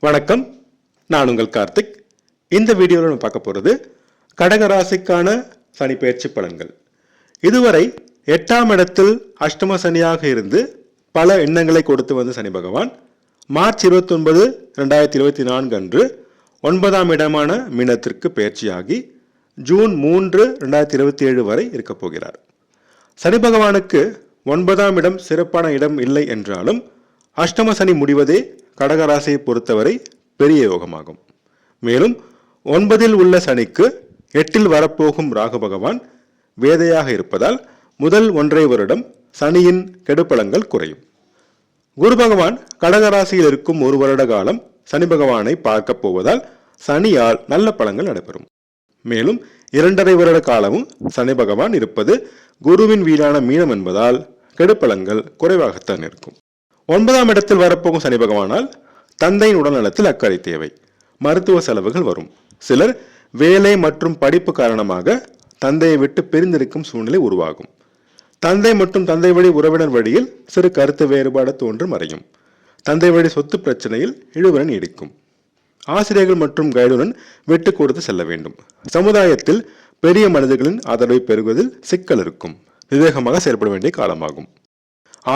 வணக்கம், நான் உங்கள் கார்த்திக். இந்த வீடியோவில் நம்ம பார்க்க போகிறது கடகராசிக்கான சனி பெயர்ச்சி பலன்கள். இதுவரை 8ஆம் இடத்தில் அஷ்டம சனியாக இருந்து பல எண்ணங்களை கொடுத்து வந்த சனி பகவான் மார்ச் 29, 2024 அன்று 9ஆம் இடமான மீனத்திற்கு பெயர்ச்சியாகி ஜூன் 3, 2027 வரை இருக்கப் போகிறார். சனி பகவானுக்கு 9ஆம் இடம் சிறப்பான இடம் இல்லை என்றாலும் அஷ்டம சனி முடிவதே கடகராசியை பொறுத்தவரை பெரிய யோகமாகும். மேலும் 9இல் உள்ள சனிக்கு 8இல் வரப்போகும் ராகு பகவான் வேதையாக இருப்பதால் முதல் 1.5 வருடம் சனியின் கெடுபலங்கள் குறையும். குரு பகவான் கடகராசியில் இருக்கும் 1 வருட காலம் சனி பகவானை பார்க்க போவதால் சனியால் நல்ல பலன்கள் நடைபெறும். மேலும் 2.5 வருட காலமும் சனி பகவான் இருப்பது குருவின் வீடான மீனம் என்பதால் கெடுபலங்கள் குறைவாகத்தான் இருக்கும். 9ஆம் இடத்தில் வரப்போகும் சனி பகவானால் தந்தையின் உடல்நலத்தில் அக்கறை தேவை. மருத்துவ செலவுகள் வரும். சிலர் வேலை மற்றும் படிப்பு காரணமாக தந்தையை விட்டு பிரிந்திருக்கும் சூழ்நிலை உருவாகும். தந்தை மற்றும் தந்தை வழி உறவினர் வழியில் சிறு கருத்து வேறுபாடு தோன்று மறையும். தந்தை வழி சொத்து பிரச்சனையில் இழுவரன் நீடிக்கும். ஆசிரியர்கள் மற்றும் கைடுடன் விட்டு கொடுத்து செல்ல வேண்டும். சமுதாயத்தில் பெரிய மனிதர்களின் ஆதரவை பெறுவதில் சிக்கல் இருக்கும். விவேகமாக செயல்பட வேண்டிய காலமாகும்.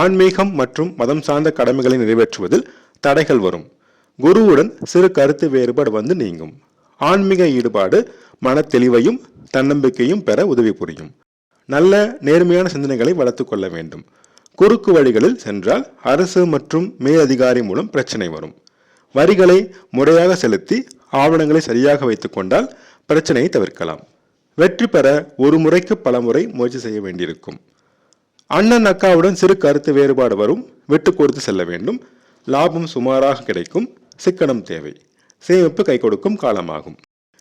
ஆன்மீகம் மற்றும் மதம் சார்ந்த கடமைகளை நிறைவேற்றுவதில் தடைகள் வரும். குருவுடன் சிறு கருத்து வேறுபாடு வந்து நீங்கும். ஆன்மீக ஈடுபாடு மன தெளிவையும் தன்னம்பிக்கையும் பெற உதவி புரியும். நல்ல நேர்மையான சிந்தனைகளை வளர்த்துக் கொள்ள வேண்டும். குறுக்கு வழிகளில் சென்றால் அரசு மற்றும் மேலதிகாரி மூலம் பிரச்சனை வரும். வரிகளை முறையாக செலுத்தி ஆவணங்களை சரியாக வைத்துக் கொண்டால் பிரச்சனையை தவிர்க்கலாம். வெற்றி பெற ஒரு முறைக்கு பல முறை முயற்சி செய்ய வேண்டியிருக்கும். அண்ணன் அக்காவுடன் சிறு கருத்து வேறுபாடு வரும். விட்டு கொடுத்து செல்ல வேண்டும். லாபம் சுமாராக கிடைக்கும். சிக்கனம் தேவை. சேமிப்பு கை கொடுக்கும் காலமாகும்.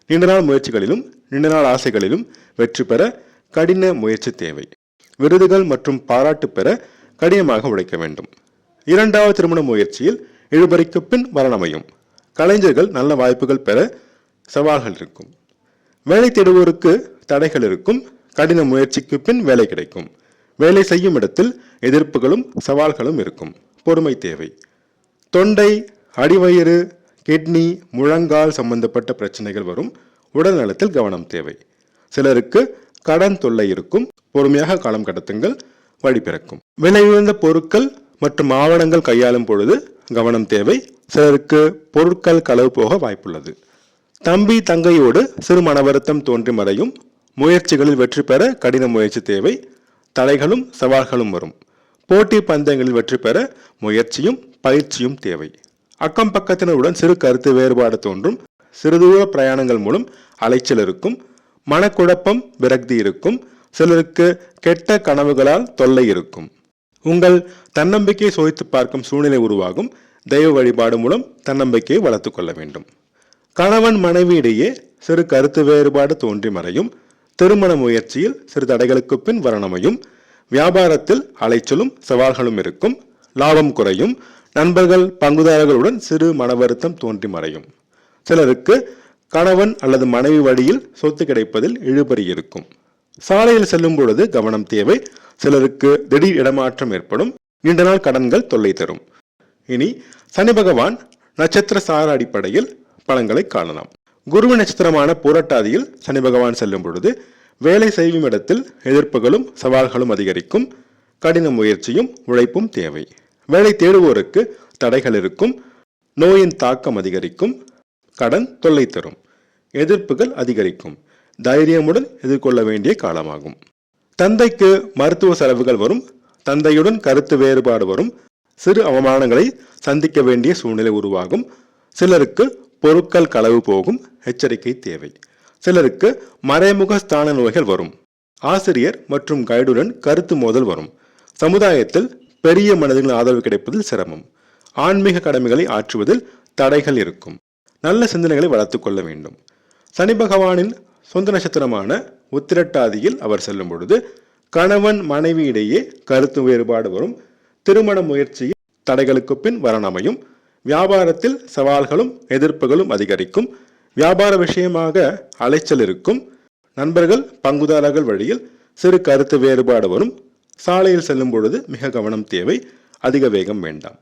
நீண்ட நாள் முயற்சிகளிலும் நீண்ட நாள் ஆசைகளிலும் வெற்றி பெற கடின முயற்சி தேவை. விருதுகள் மற்றும் பாராட்டு பெற கடினமாக உழைக்க வேண்டும். 2வது திருமண முயற்சியில் இழுபறிக்கு பின் வரனமையும். கலைஞர்கள் நல்ல வாய்ப்புகள் பெற சவால்கள் இருக்கும். வேலை தேடுவோருக்கு தடைகள் இருக்கும். கடின முயற்சிக்கு பின் வேலை கிடைக்கும். வேலை செய்யும் இடத்தில் எதிர்ப்புகளும் சவால்களும் இருக்கும். பொறுமை தேவை. தொண்டை, அடிவயிறு, கிட்னி, முழங்கால் சம்பந்தப்பட்ட பிரச்சனைகள் வரும். உடல் நலத்தில் கவனம் தேவை. சிலருக்கு கடன் தொல்லை இருக்கும். பொறுமையாக காலம் கடத்துங்கள். வழி பிறக்கும். விலை உயர்ந்த பொருட்கள் மற்றும் ஆவணங்கள் கையாளும் பொழுது கவனம் தேவை. சிலருக்கு பொருட்கள் களவு போக வாய்ப்புள்ளது. தம்பி தங்கையோடு சிறு மன வருத்தம் தோன்றி மறையும். முயற்சிகளில் வெற்றி பெற கடின முயற்சி தேவை. தடைகளும் சவால்களும் வரும். போட்டி பந்தயங்களில் வெற்றி பெற முயற்சியும் பயிற்சியும் தேவை. அக்கம் பக்கத்தினருடன் சிறு கருத்து வேறுபாடு தோன்றும். சிறுதூர பிரயாணங்கள் மூலம் அலைச்சல் இருக்கும். மனக்குழப்பம், விரக்தி இருக்கும். சிலருக்கு கெட்ட கனவுகளால் தொல்லை இருக்கும். உங்கள் தன்னம்பிக்கையை சோதித்து பார்க்கும் சூழ்நிலை உருவாகும். தெய்வ வழிபாடு மூலம் தன்னம்பிக்கையை வளர்த்து கொள்ள வேண்டும். கணவன் மனைவி இடையே சிறு கருத்து வேறுபாடு தோன்றி மறையும். திருமண முயற்சியில் சிறு தடைகளுக்கு பின் வரனமையும். வியாபாரத்தில் அலைச்சலும் சவால்களும் இருக்கும். லாபம் குறையும். நண்பர்கள் பங்குதாரர்களுடன் சிறு மன வருத்தம் தோன்றி மறையும். சிலருக்கு கணவன் அல்லது மனைவி வழியில் சொத்து கிடைப்பதில் இழுபறி இருக்கும். சாலையில் செல்லும் பொழுது கவனம் தேவை. சிலருக்கு திடீர் இடமாற்றம் ஏற்படும். நீண்ட நாள் கடன்கள் தொல்லை தரும். இனி சனி பகவான் நட்சத்திர சார அடிப்படையில் பலன்களை காணலாம். குருவி நட்சத்திரமான பூரட்டாதியில் சனி பகவான் செல்லும் பொழுது வேலை செய்யும் இடத்தில் எதிர்ப்புகளும் சவால்களும் அதிகரிக்கும். கடின முயற்சியும் உழைப்பும் தேவை. வேலை தேடுவோருக்கு தடைகள் இருக்கும். நோயின் தாக்கம் அதிகரிக்கும். கடன் தொல்லை தரும். எதிர்ப்புகள் அதிகரிக்கும். தைரியமுடன் எதிர்கொள்ள வேண்டிய காலமாகும். தந்தைக்கு மருத்துவ செலவுகள் வரும். தந்தையுடன் கருத்து வேறுபாடு வரும். சிறு அவமானங்களை சந்திக்க வேண்டிய சூழ்நிலை உருவாகும். சிலருக்கு பொருட்கள் களவு போகும். எச்சரிக்கை தேவை. சிலருக்கு மறைமுக ஸ்தான நோய்கள் வரும். ஆசிரியர் மற்றும் கைடுடன் கருத்து மோதல் வரும். சமுதாயத்தில் பெரிய மனிதர்களின் ஆதரவு கிடைப்பதில் சிரமம். ஆன்மீக கடமைகளை ஆற்றுவதில் தடைகள் இருக்கும். நல்ல சிந்தனைகளை வளர்த்துக் கொள்ள வேண்டும். சனி பகவானின் சொந்த நட்சத்திரமான உத்திரட்டாதியில் அவர் செல்லும் பொழுது கணவன் மனைவி இடையே கருத்து வேறுபாடு வரும். திருமண முயற்சியில் தடைகளுக்கு பின் வரனமையும். வியாபாரத்தில் சவால்களும் எதிர்ப்புகளும் அதிகரிக்கும். வியாபார விஷயமாக அலைச்சல் இருக்கும். நண்பர்கள் பங்குதாரர்கள் வழியில் சிறு கருத்து வேறுபாடு வரும். சாலையில் செல்லும் பொழுது மிக கவனம் தேவை. அதிக வேகம் வேண்டாம்.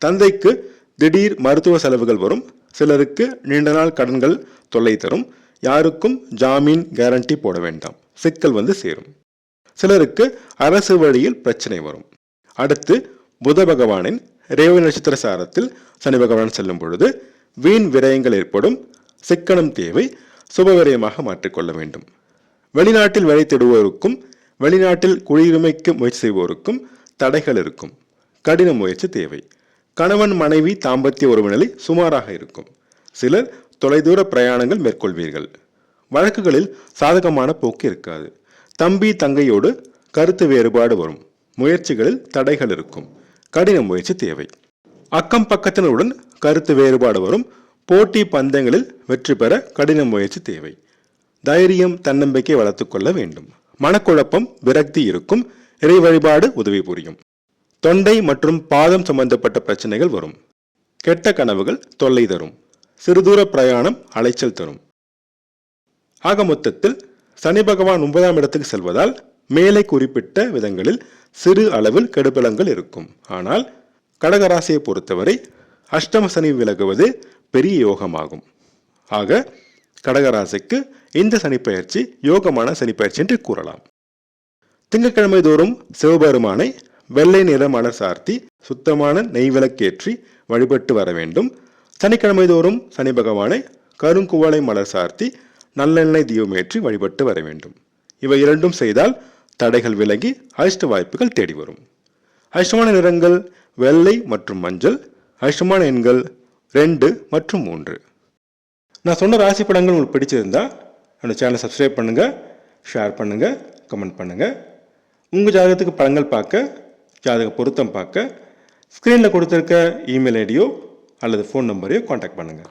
தந்தைக்கு திடீர் மருத்துவ செலவுகள் வரும். சிலருக்கு நீண்ட நாள் கடன்கள் தொல்லை தரும். யாருக்கும் ஜாமீன் கேரண்டி போட வேண்டாம், சிக்கல் வந்து சேரும். சிலருக்கு அரசு வழியில் பிரச்சனை வரும். அடுத்து புத பகவானின் ரேவதி நட்சத்திர சாரத்தில் சனி பகவான் செல்லும் பொழுது வீண் விரயங்கள் ஏற்படும். சிக்கனம் தேவை, சுபவிரயமாக மாற்றிக்கொள்ள வேண்டும். வெளிநாட்டில் வேலை தேடுவோருக்கும் வெளிநாட்டில் குடியுரிமைக்கு முயற்சி செய்வோருக்கும் தடைகள் இருக்கும். கடின முயற்சி தேவை. கணவன் மனைவி தாம்பத்திய உறவுநிலை சுமாராக இருக்கும். சிலர் தொலைதூர பிரயாணங்கள் மேற்கொள்வீர்கள். வழக்குகளில் சாதகமான போக்கு இருக்காது. தம்பி தங்கையோடு கருத்து வேறுபாடு வரும். முயற்சிகளில் தடைகள் இருக்கும். கடின முயற்சி தேவை. அக்கம் பக்கத்தினருடன் கருத்து வேறுபாடு வரும். போட்டி பந்தயங்களில் வெற்றி பெற கடின முயற்சி தேவை. தைரியம் தன்னம்பிக்கை வளர்த்துக் கொள்ள வேண்டும். மனக்குழப்பம் விரக்தி இருக்கும். இறை வழிபாடு உதவி புரியும். தொண்டை மற்றும் பாதம் சம்பந்தப்பட்ட பிரச்சனைகள் வரும். கெட்ட கனவுகள் தொல்லை தரும். சிறுதூர பிரயாணம் அலைச்சல் தரும். ஆக மொத்தத்தில் சனி பகவான் 9ஆம் இடத்துக்கு செல்வதால் மேலே குறிப்பிட்ட விதங்களில் சிறு அளவில் கெடுபலங்கள் இருக்கும். ஆனால் கடகராசியை பொறுத்தவரை அஷ்டம சனி விலகுவது பெரிய யோகமாகும். ஆக கடகராசிக்கு இந்த சனிப்பெயர்ச்சி யோகமான சனிப்பெயர்ச்சி என்று கூறலாம். திங்கட்கிழமை தோறும் சிவபெருமானை வெள்ளை நிற மலர் சார்த்தி சுத்தமான நெய்விளக்கேற்றி வழிபட்டு வர வேண்டும். சனிக்கிழமை தோறும் சனி பகவானை கருங்குவளை மலர் சார்த்தி நல்லெண்ணெய் தீபமேற்றி வழிபட்டு வர வேண்டும். இவை இரண்டும் செய்தால் தடைகள் விலகி அதிர்ஷ்ட வாய்ப்புகள் தேடி வரும். அதிர்ஷ்டமான நிறங்கள் வெள்ளை மற்றும் மஞ்சள். அதிர்ஷ்டமான எண்கள் 2 மற்றும் 3. நான் சொன்ன ராசி படங்கள் உங்களுக்கு பிடிச்சிருந்தா என்னோட சேனலை சப்ஸ்கிரைப் பண்ணுங்கள், ஷேர் பண்ணுங்கள், கமெண்ட் பண்ணுங்கள். உங்கள் ஜாதகத்துக்கு படங்கள் பார்க்க, ஜாதக பொருத்தம் பார்க்க ஸ்க்ரீனில் கொடுத்துருக்க இமெயில் ஐடியோ அல்லது ஃபோன் நம்பரையோ காண்டாக்ட் பண்ணுங்கள்.